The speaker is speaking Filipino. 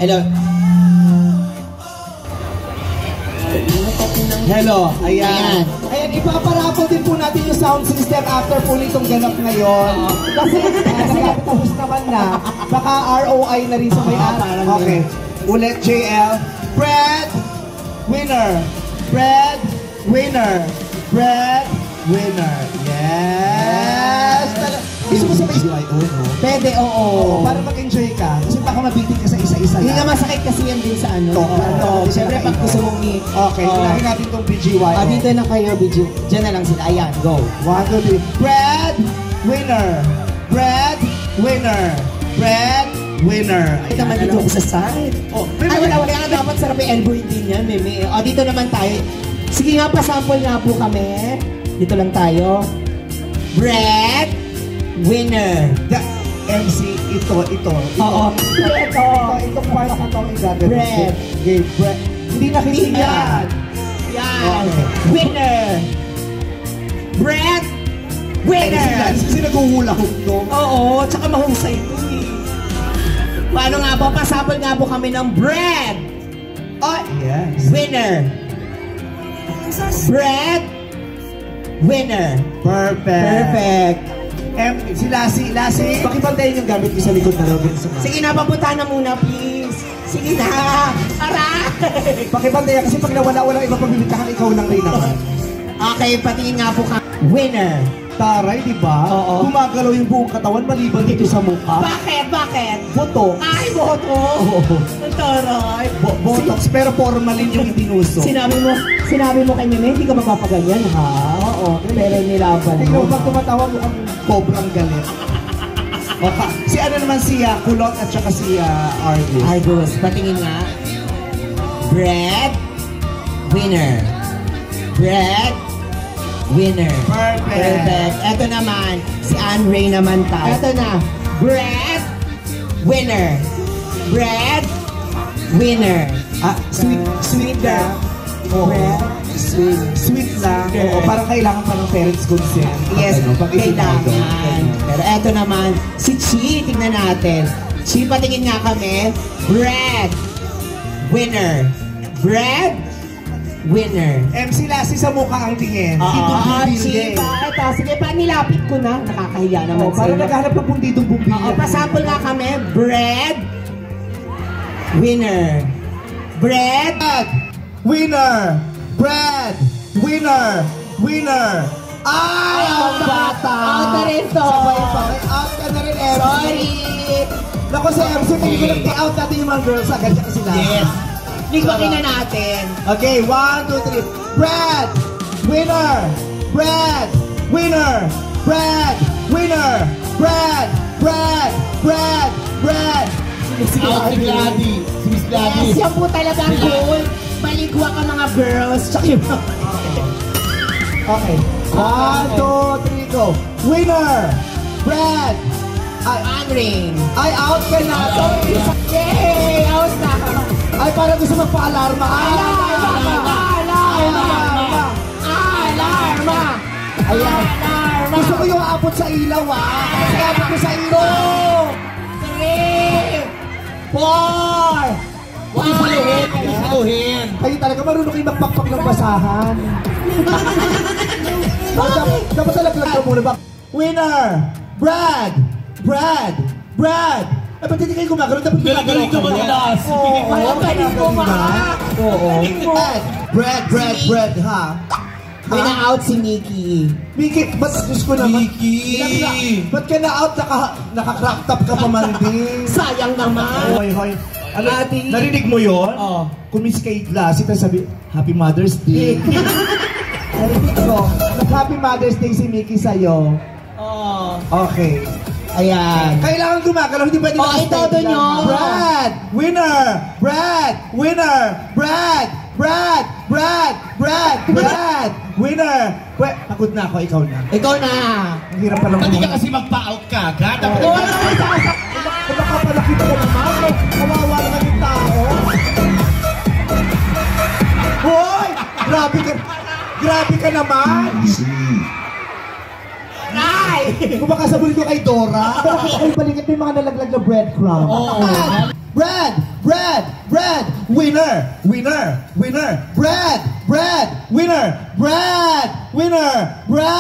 Hello. Hello, ayan. Ayan, ipaparapol din po natin yung sound system after po nitong ganap ngayon. Kasi tapos naman na. Baka ROI na rin sa may-ari. Okay. Ulit, JL. Bread winner. Bread winner. Bread winner. Yes! Gusto mo sa BGIO, no? Pwede, oo. Para mag-enjoy ka. Kasi baka mabitin ka sa isa-isa lang. Hindi nga masakit kasi yan din sa ano. Siyempre pag gusto mong okay, unahin natin itong BGYO. Dito na kayo, BGYO. Diyan na lang sila. Ayan, go. 1, 2, 3. Bread winner. Bread winner. Bread winner. Ito naman dito ako sa side. Ay, wala. Dapat sarap yung elbow din yan, meme. Dito naman tayo. Sige nga, pasample nga po kami. Dito lang tayo. Bread winner. The MC, ito. Oo. Itong part na ito ang gagawin. Bread. Okay, bread. Hindi nakikiyan. Yan. Winner. Bread winner. Kasi naghuhula-hook to. Oo, tsaka mahusay ito eh. Paano nga po? Pasapol nga po kami ng bread. Yes. Winner. Bread winner. Perfect. Si Lassie, pakibantayin yung gamit ko sa likod na Robin. Sige na, papunta na muna, please. Sige na. Aray! Pakibantayan kasi pag nawala walang iba pamimitahan, ikaw lang rin naman. Okay, patingin nga po ka. Winner. Taray, di ba? Oo. Gumagalaw yung buong katawan maliban dito sa mukha. Bakit? Boto. Ay, boto. Oo. Taray. Botox, pero formalin yung itinuso. Sinabi mo kay Meme, hindi ka mapapaganyan, ha? Oo, pero nilaban mo. Ikaw pag tumatawa mo ang cobrang galit. Okay. Si ano naman siya, Kulot at saka si Argus. Argus, patingin nga. Bread winner. Bread winner. Perfect. Ito naman, si Anne Ray naman tayo. Ito na. Bread winner. Bread winner. Sweet lang. Sweet lang. Oo, parang kailangan pa ng parents' consent. Yes, kailangan. Pero Pero eto naman, si Chi, tingnan natin. Chi, patingin nga kami. Bread winner. Bread winner. MC Lassie sa mukha ang tingin. Chi, ito. Sige pa, nilapit ko na. Nakakahiya naman sa'yo. Parang naghanap ng pundidong bumbilya. Pasample nga kami. Bread winner. Bread winner. Bread winner. Ay, ang bata! Out na rin to! Out ka na rin, MC. Sorry! Naku, sa MC, hindi ko nag-out natin yung mga girls agad siya kasi lahat. Yes! Ligwakin na natin. Okay, 1, 2, 3. Bread winner. Bread winner. Bread winner. Bread. Sige, Gladys. Si Miss Gladys. Yes, yan po talaga ang goal. Paligwa ka mga girls. Tsaka yung mga... Okay. 1, 2, 3, go. Winner. Bread. Unring. Ay, out ka na. Yay! Out na. Ay, parang gusto magpa-alarma. Alarma! Ayan. Gusto ko yung abot sa ilaw, Kasi abot ko sa ilaw. 3, 4, 1. Kayo talaga marunong kayo magpakpak ng basahan. Dapat talaglag ka muna ba? Winner! Bread! Eh, ba't hindi kayo gumagalaw? Dapat gumagalaw ka muna. Oo, galing mo, ma. Bread, ha? May na-out si Mickey. Mickey, ba't gusto ko naman? Mickey! Ba't ka na-out? Naka-crop top ka pa man din. Sayang naman. Hoy. Ano, narinig mo yun? Oo. Kung Miss Kate Lassie, tapos sabi, Happy Mother's Day. Narinig ko, Happy Mother's Day si Mickey sa'yo. Oo. Okay. Ayan. Kailangan gumagalaw, hindi pwede Okay, todo nyo. Bread! Winner! Winner! Pagod na ako, ikaw na. Ikaw na. Ang hirap pa lang Hindi ka kasi magpa-out ka agad. Kung makapalaki ka naman, kawawa naman yung tao. Hoy! Grabe ka naman! Ay! Kung baka sabulin ko kay Dora. Ay, balikat may mga nalaglag na breadcrumb. Bread! Bread! Bread! Winner! Winner! Winner! Bread! Bread! Winner! Bread! Winner! Bread!